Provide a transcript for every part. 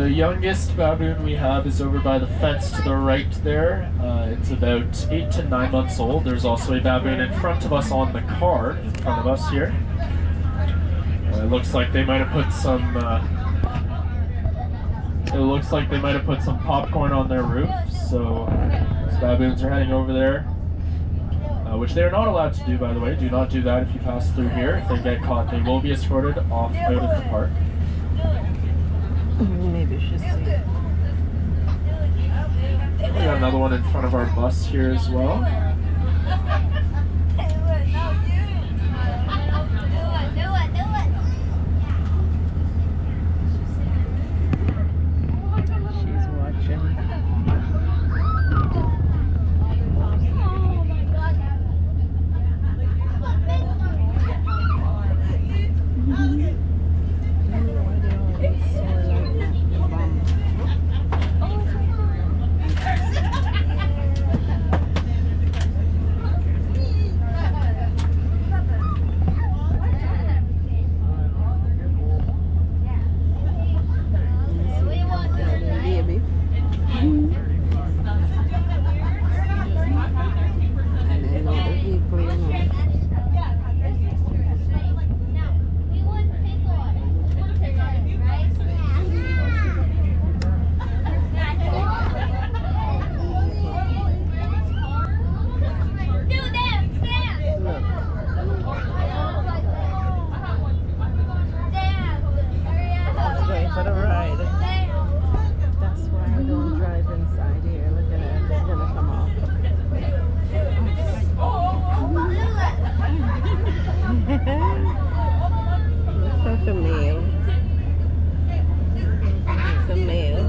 The youngest baboon we have is over by the fence to the right there. It's about 8 to 9 months old. There's also a baboon in front of us on the car, in front of us here. It looks like they might have put some. It looks like they might have put some popcorn on their roof. So these baboons are heading over there, which they are not allowed to do, by the way. Do not do that if you pass through here. If they get caught, they will be escorted off out of the park. Maybe she's sick. We got another one in front of our bus here as well. She's watching. For the ride. That's why I don't drive inside here. Look at it. It's gonna come off. Looks like a male. It's a male.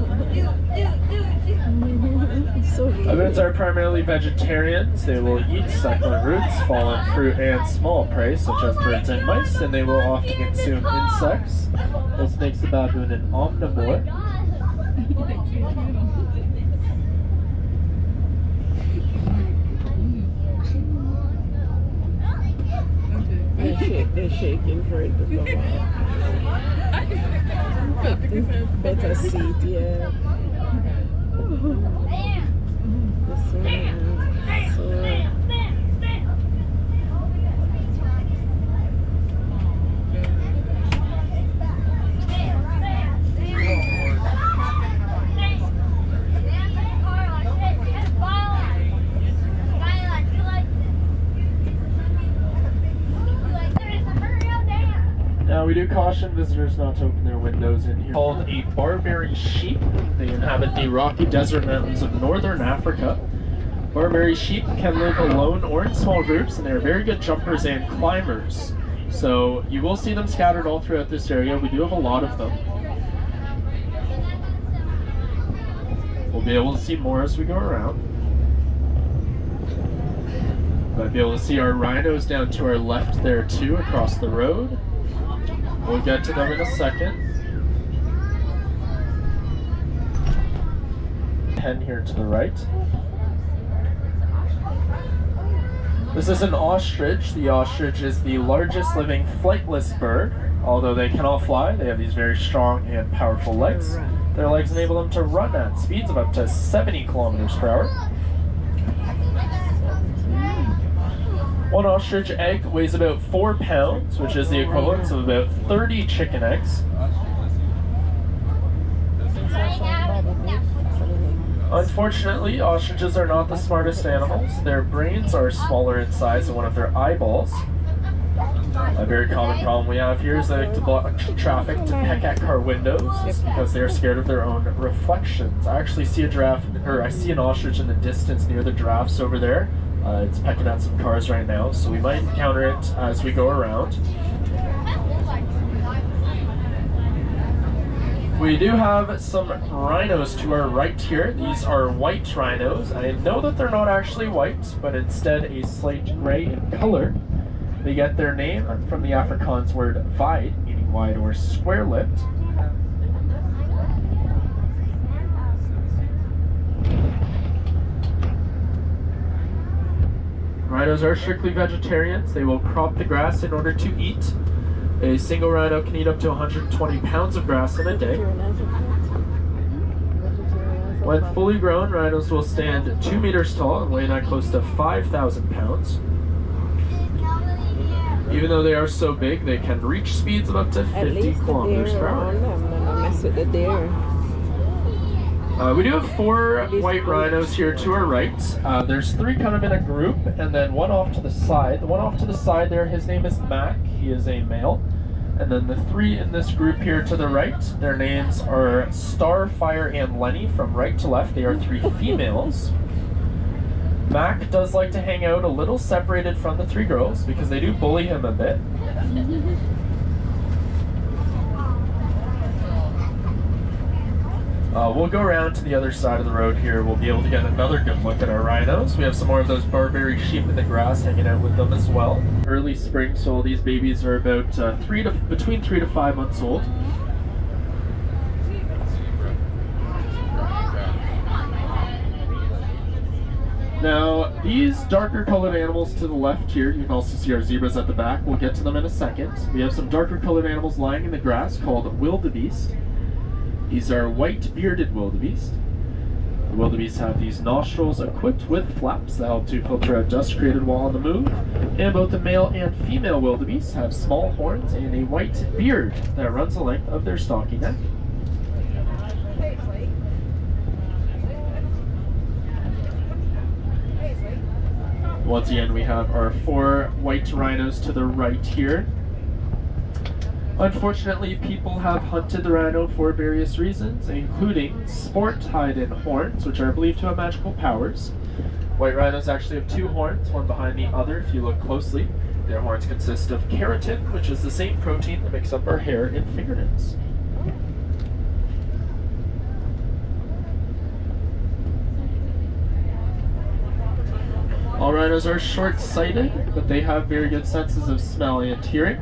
So cute. Baboons are primarily vegetarians. They will eat succulent roots, fallen fruit, and small prey such as birds and mice, and they will often consume insects. This makes the baboon an omnivore. They're shaking for it to come out. Better seat, yeah. This one, so. Now we do caution visitors not to open their windows in here. Called a Barbary sheep. They inhabit the rocky desert mountains of northern Africa. Barbary sheep can live alone or in small groups, and they are very good jumpers and climbers. So you will see them scattered all throughout this area. We do have a lot of them. We'll be able to see more as we go around. Might be able to see our rhinos down to our left there too, across the road. We'll get to them in a second. Hen here to the right. This is an ostrich. The ostrich is the largest living flightless bird. Although they cannot fly, they have these very strong and powerful legs. Their legs enable them to run at speeds of up to 70 kilometers per hour. One ostrich egg weighs about 4 pounds, which is the equivalent of about 30 chicken eggs. Unfortunately, ostriches are not the smartest animals. Their brains are smaller in size than one of their eyeballs. A very common problem we have here is they like to block traffic to peck at car windows because they are scared of their own reflections. I actually see I see an ostrich in the distance near the giraffes over there. It's pecking at some cars right now, so we might encounter it as we go around. We do have some rhinos to our right here. These are white rhinos. I know that they're not actually white, but instead a slate gray in color. They get their name from the Afrikaans word wide, meaning wide or square-lipped. Rhinos are strictly vegetarians. They will crop the grass in order to eat. A single rhino can eat up to 120 pounds of grass in a day. When fully grown, rhinos will stand 2 meters tall and weigh not close to 5,000 pounds. Even though they are so big, they can reach speeds of up to 50 kilometers per hour. I'm gonna mess with the deer. We do have 4 white rhinos here to our right. There's 3 kind of in a group, and then 1 off to the side. The one off to the side there, his name is Mac. He is a male. And then the 3 in this group here to the right, their names are Starfire and Lenny from right to left. They are 3 females. Mac does like to hang out a little separated from the 3 girls because they do bully him a bit. We'll go around to the other side of the road here. We'll be able to get another good look at our rhinos. We have some more of those Barbary sheep in the grass hanging out with them as well. Early spring, so all these babies are about between 3 to 5 months old. Now, these darker colored animals to the left here, you can also see our zebras at the back. We'll get to them in a second. We have some darker colored animals lying in the grass called wildebeest. These are white bearded wildebeest. The wildebeest have these nostrils equipped with flaps that help to filter out dust created while on the move. And both the male and female wildebeest have small horns and a white beard that runs the length of their stocky neck. Once again, we have our 4 white rhinos to the right here. Unfortunately, people have hunted the rhino for various reasons, including sport, hide, and horns, which are believed to have magical powers. White rhinos actually have 2 horns, one behind the other if you look closely. Their horns consist of keratin, which is the same protein that makes up our hair and fingernails. All rhinos are short-sighted, but they have very good senses of smell and hearing.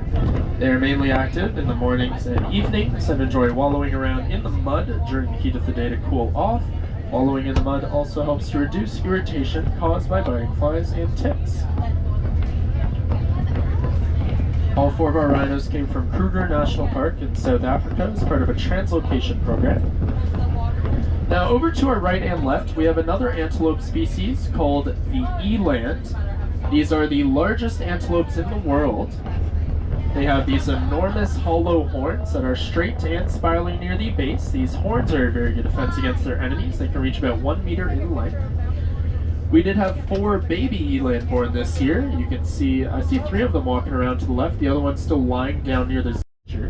They are mainly active in the mornings and evenings and enjoy wallowing around in the mud during the heat of the day to cool off. Wallowing in the mud also helps to reduce irritation caused by biting flies and ticks. All 4 of our rhinos came from Kruger National Park in South Africa as part of a translocation program. Now over to our right and left, we have another antelope species called the eland. These are the largest antelopes in the world. They have these enormous hollow horns that are straight and spiraling near the base. These horns are a very good defense against their enemies. They can reach about 1 meter in length. We did have 4 baby eland born this year. You can see, I see 3 of them walking around to the left. The other one's still lying down near the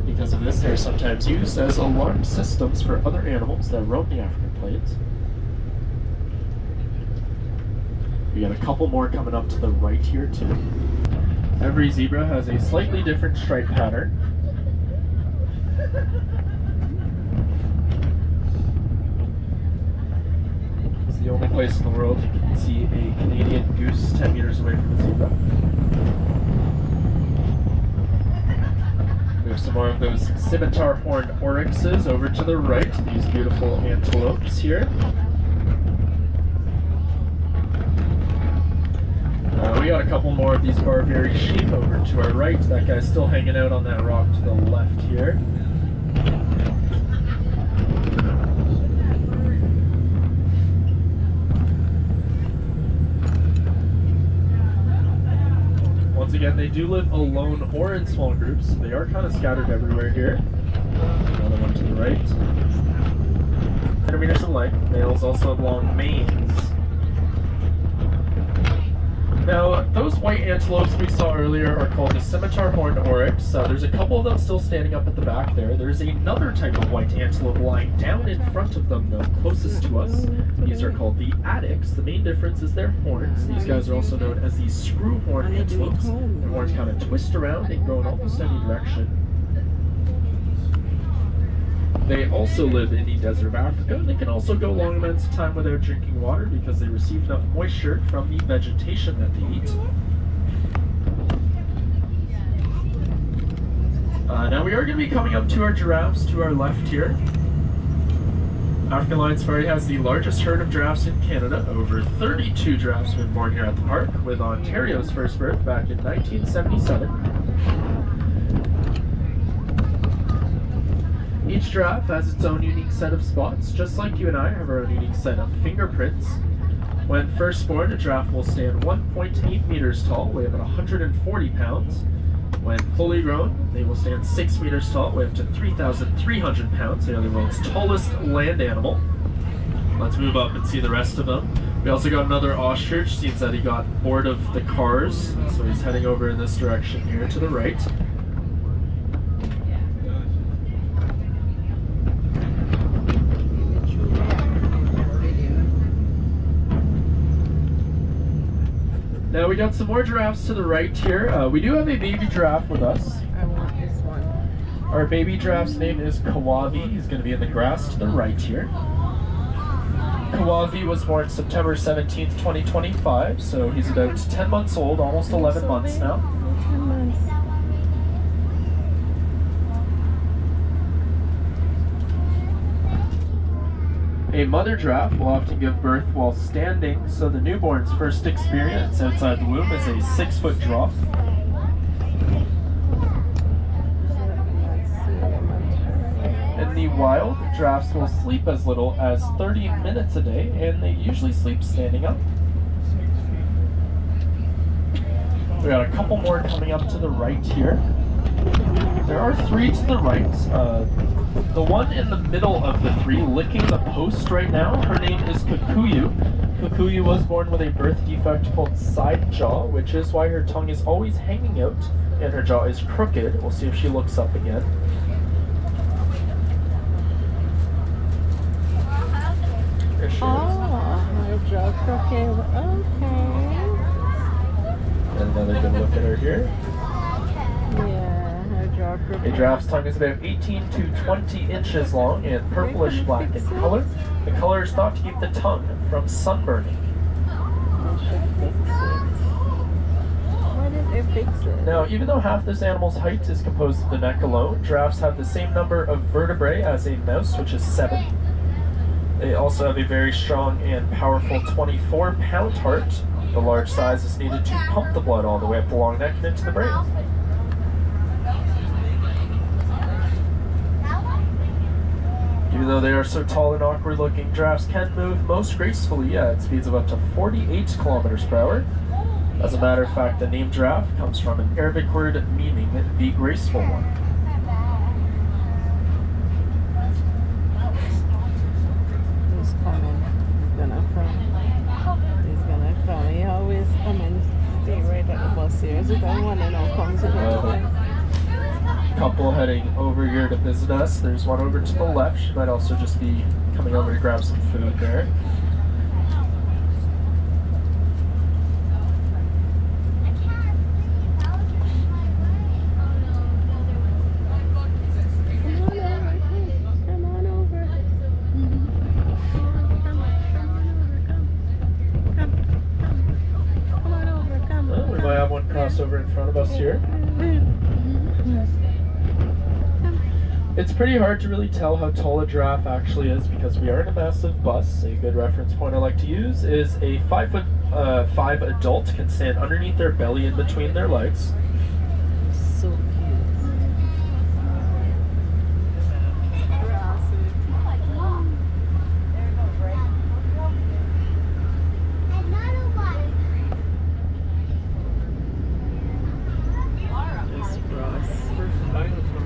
Because of this, they're sometimes used as alarm systems for other animals that roam the African plains. We got a couple more coming up to the right here too. Every zebra has a slightly different stripe pattern. It's the only place in the world you can see a Canadian goose 10 meters away from the zebra. We have some more of those scimitar horned oryxes over to the right, these beautiful antelopes here. We got a couple more of these Barbary sheep over to our right. That guy's still hanging out on that rock to the left here. Once again, they do live alone or in small groups. So they are kind of scattered everywhere here. Another one to the right. 100 meters in length. Males also have long manes. Now, those white antelopes we saw earlier are called the scimitar horned oryx. There's a couple of them still standing up at the back there. There's another type of white antelope lying down in front of them, though, closest to us. These are called the addax. The main difference is their horns. These guys are also known as the screw horn antelopes. Their horns kind of twist around and go in almost any direction. They also live in the desert of Africa. They can also go long amounts of time without drinking water because they receive enough moisture from the vegetation that they eat. Now we are going to be coming up to our giraffes to our left here. African Lion Safari has the largest herd of giraffes in Canada. Over 32 giraffes have been born here at the park, with Ontario's first birth back in 1977. Each giraffe has its own unique set of spots, just like you and I have our own unique set of fingerprints. When first born, a giraffe will stand 1.8 meters tall, weigh about 140 pounds. When fully grown, they will stand 6 meters tall, weigh up to 3,300 pounds. They are the world's tallest land animal. Let's move up and see the rest of them. We also got another ostrich. Seems that he got bored of the cars, so he's heading over in this direction here to the right. Now we got some more giraffes to the right here. We do have a baby giraffe with us. I want this one. Our baby giraffe's name is Kawavi. He's going to be in the grass to the right here. Kawavi was born September 17th, 2025, so he's about 10 months old, almost 11 months now. 10 months. A mother giraffe will often give birth while standing, so the newborn's first experience outside the womb is a 6-foot drop. In the wild, giraffes will sleep as little as 30 minutes a day, and they usually sleep standing up. We got a couple more coming up to the right here. There are 3 to the right. The one in the middle of the 3 licking the post right now, her name is Kikuyu. Kikuyu was born with a birth defect called side jaw, which is why her tongue is always hanging out and her jaw is crooked. We'll see if she looks up again. There she is. Her jaw crooked. Okay. And another good look at her here. Yeah, her jaw crooked. A giraffe's tongue is about 18 to 20 inches long and purplish black in color. The color is thought to keep the tongue from sunburning. I should fix it. Why did they fix it? Now, even though half this animal's height is composed of the neck alone, giraffes have the same number of vertebrae as a mouse, which is 7. They also have a very strong and powerful 24-pound heart. The large size is needed to pump the blood all the way up the long neck and into the brain. Even though they are so tall and awkward looking, giraffes can move most gracefully at speeds of up to 48 kilometers per hour. As a matter of fact, the name giraffe comes from an Arabic word meaning the graceful one. He's coming. He's gonna come. He's gonna come. He always come and stay right at the bus here. Is it that one that now comes again? Couple heading over here to visit us. There's one over to the left. She might also just be coming over to grab some food there. Come on over. Well, we might have one crossover in front of us here. It's pretty hard to really tell how tall a giraffe actually is because we are in a massive bus. A good reference point I like to use is a 5'5" adult can stand underneath their belly in between their legs. So cute.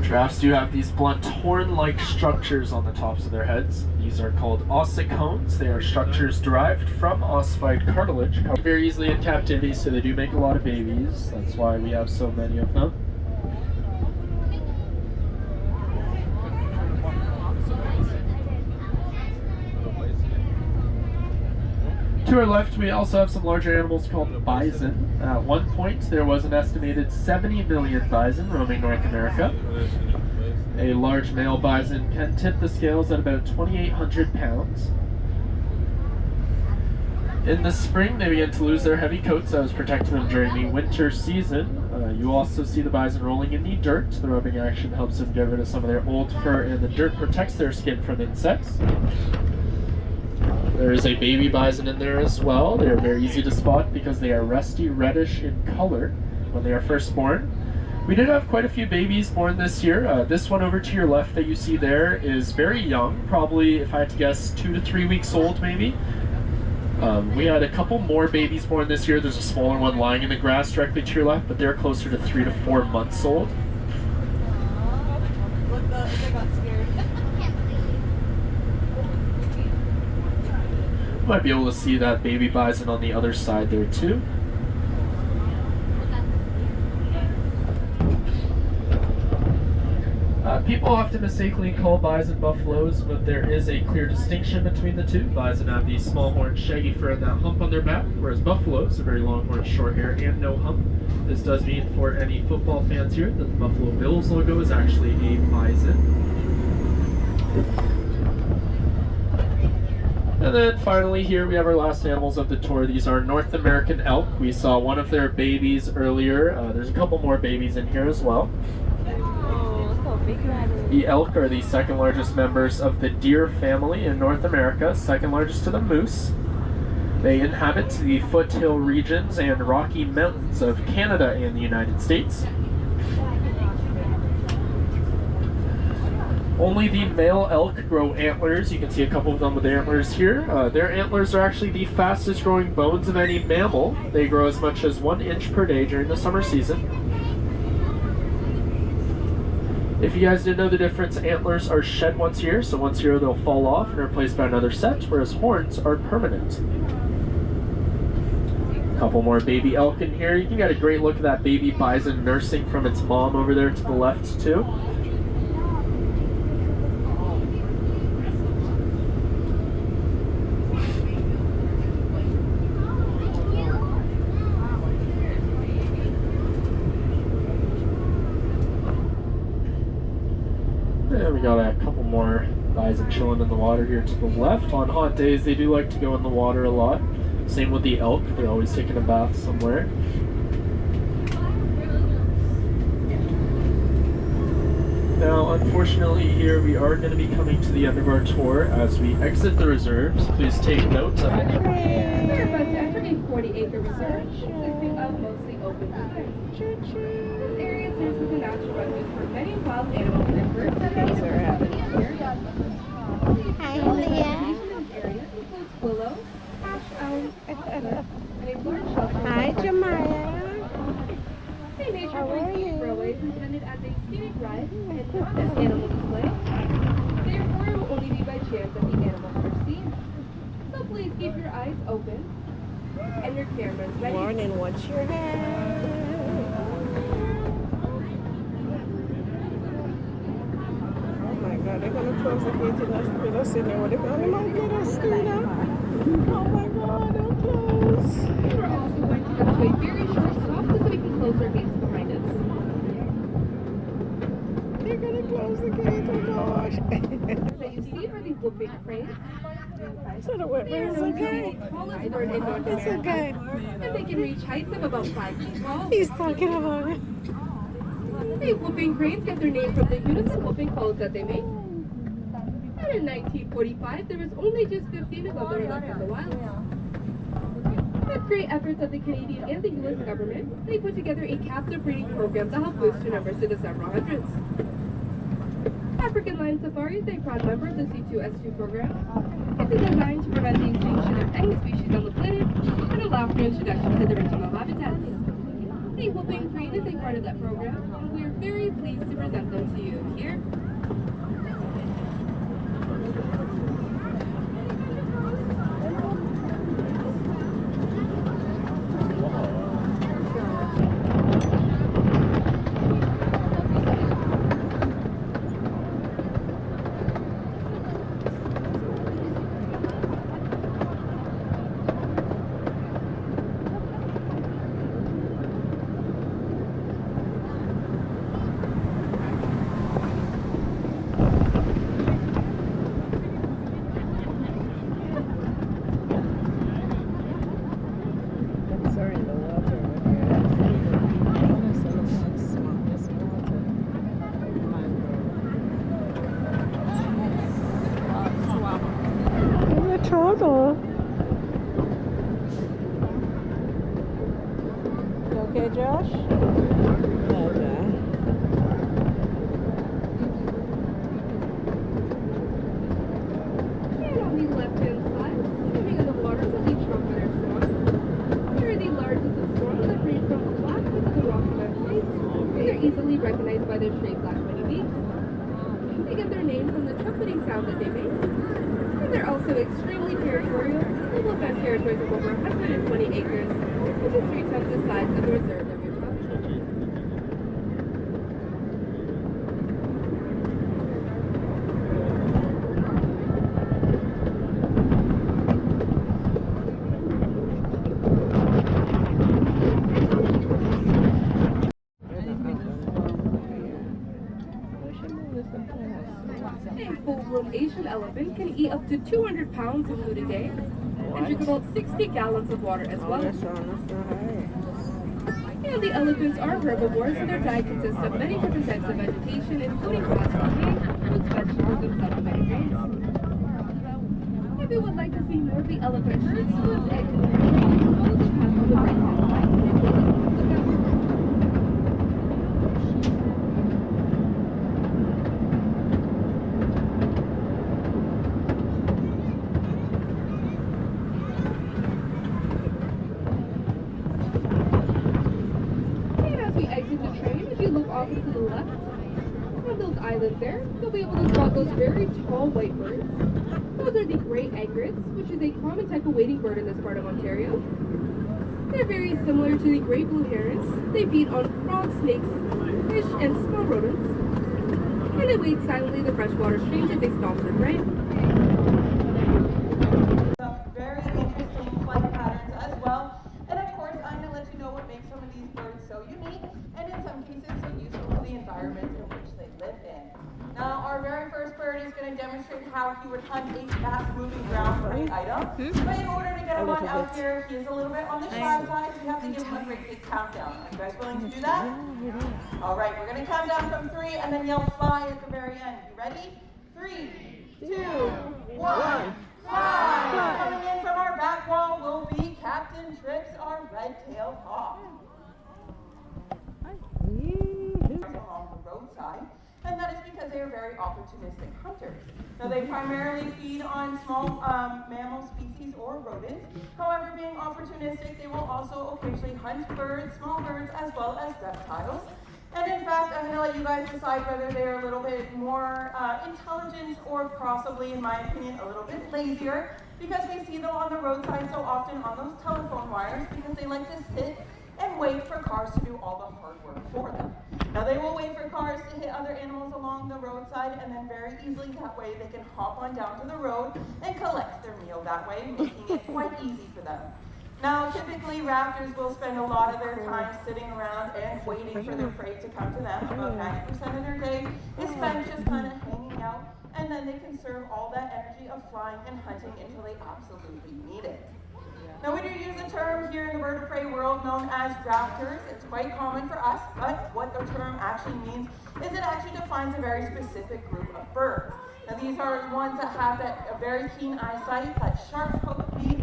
Giraffes do have these blunt horn-like structures on the tops of their heads. These are called ossicones. They are structures derived from ossified cartilage. Very easily in captivity, so they do make a lot of babies. That's why we have so many of them. To our left, we also have some larger animals called bison. At one point, there was an estimated 70 million bison roaming North America. A large male bison can tip the scales at about 2,800 pounds. In the spring, they begin to lose their heavy coats that was protecting them during the winter season. You also see the bison rolling in the dirt. The rubbing action helps them get rid of some of their old fur, and the dirt protects their skin from insects. There is a baby bison in there as well. They are very easy to spot because they are rusty reddish in color when they are first born. We did have quite a few babies born this year. This one over to your left that you see there is very young, probably, if I had to guess, 2 to 3 weeks old maybe. We had a couple more babies born this year. There's a smaller one lying in the grass directly to your left, but they're closer to 3 to 4 months old. Look, they got scared. You might be able to see that baby bison on the other side there too. People often mistakenly call bison buffaloes, but there is a clear distinction between the two. Bison have the small horn, shaggy fur, and that hump on their back, whereas buffaloes are very long horn, short hair, and no hump. This does mean for any football fans here that the Buffalo Bills logo is actually a bison. And then finally here we have our last animals of the tour. These are North American elk. We saw one of their babies earlier. There's a couple more babies in here as well. The elk are the second largest members of the deer family in North America, second largest to the moose. They inhabit the foothill regions and Rocky Mountains of Canada and the United States. Only the male elk grow antlers. You can see a couple of them with antlers here. Their antlers are actually the fastest growing bones of any mammal. They grow as much as 1 inch per day during the summer season. If you guys didn't know the difference, antlers are shed once a year, so once a year they'll fall off and are replaced by another set, whereas horns are permanent. A couple more baby elk in here. You can get a great look at that baby bison nursing from its mom over there to the left too. And we got a couple more bison chilling in the water here to the left. On hot days, they do like to go in the water a lot. Same with the elk. They're always taking a bath somewhere. Now, unfortunately, here we are going to be coming to the end of our tour. As we exit the reserves, please take note of We're about to enter a 40-acre reserve consisting of mostly open land. This area serves as a natural refuge for many wild animals and birds that are inhabited here. Hi, This area includes willow, ash elm, and a large shelter. Hi, Jemiah. The Nature How are Park you? Railway is intended as a scenic ride and not as animal display. Therefore, it will only be by chance that the animals are seen. So please keep your eyes open and your cameras ready. Morning, what's your name? Oh my God, they're gonna close the gate and let us in there. What if the animal get us through now? Oh my God, they'll close. We're also going to come to a very short stop so that we can close our gates behind us. They're gonna close the gate, oh gosh. That you see are the whooping cranes. So the wet is okay. The tallest bird in North It's America. okay. And they can reach heights of about 5 feet tall. He's talking about it. The whooping cranes get their name from the beautiful whooping calls that they make. And in 1945, there was only just 15 of them that were left in the wild. With great efforts of the Canadian and the U.S. government, they put together a captive breeding program to help boost their numbers to the several hundreds. African lion safaris, a proud member of the C2S2 program, it is designed to prevent the extinction of any species on the planet and allow for introduction to the original habitats. The whooping crane is a part of that program, and we are very pleased to present them to you here. Sorry, the water. Trouble. You okay, Josh? Okay. they're easily recognized by their straight black bunny beaks. They get their name from the trumpeting sound that they make. And they're also extremely territorial. They will fence territories of over 120 acres, which is 3 times the size of the reserve of your country. A full-grown Asian elephant can eat up to 200 pounds of food a day and drink about 60 gallons of water as well. And the elephants are herbivores, so their diet consists of many different types of vegetation, including grass, hay, fruits, vegetables, and some many grains. If you would like to see more of the elephant herds, foods, eggs, and training, follow the path on the right-hand side. Off to the left, on those islands there, you'll be able to spot those very tall white birds. Those are the grey egrets, which is a common type of wading bird in this part of Ontario. They're very similar to the grey blue herons. They feed on frogs, snakes, fish, and small rodents. And they wade silently in the freshwater streams as they stomp their prey. Some very interesting flight patterns as well. And of course, I'm going to let you know what makes some of these birds so unique, and in some cases so useful to the environments in which they live in. Now, our very first bird is going to demonstrate how he would hunt a fast-moving ground prey item. But in order to get him on out here, he is a little bit on the shy side, so you have to give him a great big countdown. Are you guys willing to do that? All right, we're going to count down from 3 and then yell fly at the very end. You ready? 3, 2, 1. Fly! Coming in from our back wall will be Captain Trix, our red-tailed hawk. Along the roadside, and that is because they are very opportunistic hunters. Now, they primarily feed on small mammal species or rodents. However, being opportunistic, they will also occasionally hunt birds, small birds, as well as reptiles. And in fact, I'm going to let you guys decide whether they're a little bit more intelligent or possibly, in my opinion, a little bit lazier, because we see them on the roadside so often on those telephone wires because they like to sit and wait for cars to do all the hard work for them. Now, they will wait for cars to hit other animals along the roadside, and then very easily that way they can hop on down to the road and collect their meal that way, making it quite easy for them. Now, typically raptors will spend a lot of their time sitting around and waiting for their prey to come to them. About 90% of their day is spent just kind of hanging out, and then they conserve all that energy of flying and hunting until they absolutely need it. Now, we do use a term here in the bird of prey world known as raptors. It's quite common for us, but what the term actually means is it actually defines a very specific group of birds. Now, these are ones that have a very keen eyesight, that sharp hook beak.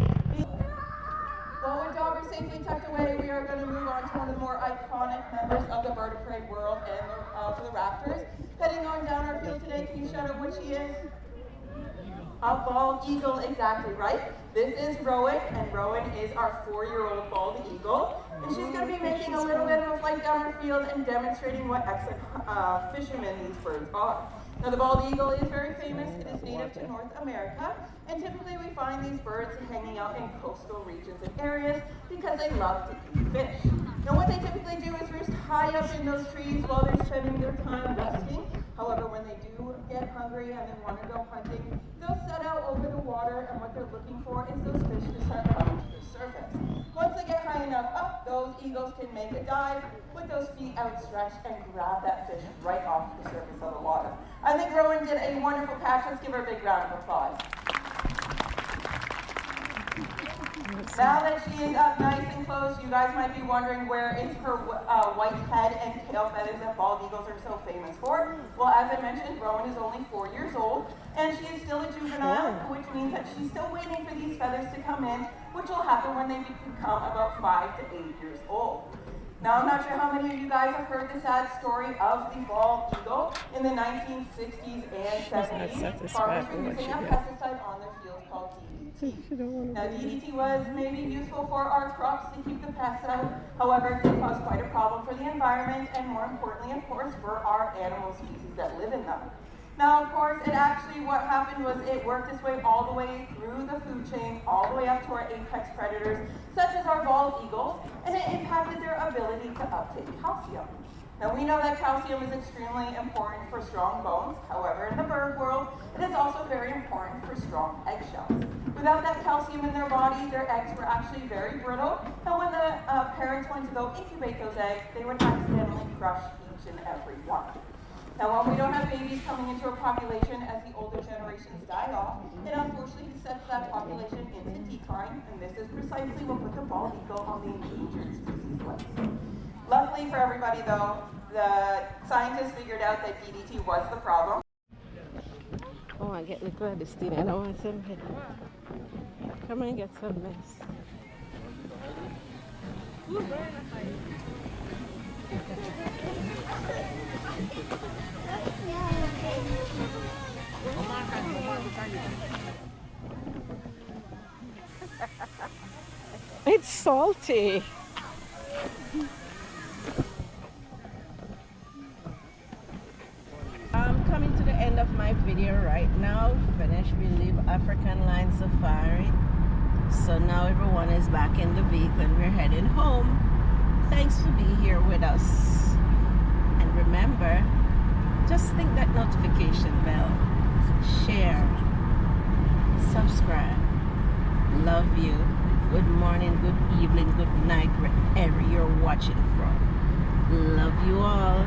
Well, with Dauber safely tucked away, we are going to move on to one of the more iconic members of the bird of prey world and for the raptors. Heading on down our field today, can you shout out what she is? A bald eagle, exactly right. This is Rowan, and Rowan is our 4-year-old bald eagle. And she's going to be making a little bit of a flight down our field and demonstrating what excellent fishermen these birds are. Now, the bald eagle is very famous. It is native to North America, and typically we find these birds hanging out in coastal regions and areas because they love to eat fish. Now, what they typically do is roost high up in those trees while they're spending their time resting. However, when they do get hungry and they want to go hunting, they'll set out over the water, and what they're looking for is those fish to start coming to the surface. Once they get high enough up, those eagles can make a dive with those feet outstretched and grab that fish right off the surface of the water. I think Rowan did a wonderful catch. Let's give her a big round of applause. Now that she is up nice and close, you guys might be wondering where is her white head and tail feathers that bald eagles are so famous for. Well, as I mentioned, Rowan is only 4 years old, and she is still a juvenile, which means that she's still waiting for these feathers to come in, which will happen when they become about 5 to 8 years old. Now, I'm not sure how many of you guys have heard the sad story of the bald eagle in the 1960s and She's not 70s. satisfied Farmers with were what using she a got. pesticide on their fields called DDT. Now, DDT was maybe useful for our crops to keep the pests out. However, it did cause quite a problem for the environment and, more importantly, of course, for our animal species that live in them. Now, of course, what happened was it worked its way all the way through the food chain, all the way up to our apex predators, such as our bald eagles, and it impacted their ability to uptake calcium. Now, we know that calcium is extremely important for strong bones. However, in the bird world, it is also very important for strong eggshells. Without that calcium in their bodies, their eggs were actually very brittle, and when the parents went to go incubate those eggs, they would accidentally crush each and every one. Now, when we don't have babies coming into our population as the older generations die off, it unfortunately sets that population into decline, and this is precisely what put the bald eagle on the endangered species list. Luckily for everybody, though, the scientists figured out that DDT was the problem. Oh, I get the clandestine. I don't want some head. Come and get some mess. It's salty. I'm coming to the end of my video right now. Finished. We leave African Line Safari. So now everyone is back in the vehicle and we're heading home. Thanks for being here with us. And remember, just think that notification bell. Share. Subscribe. Love you. Good morning, good evening, good night, wherever you're watching from. Love you all.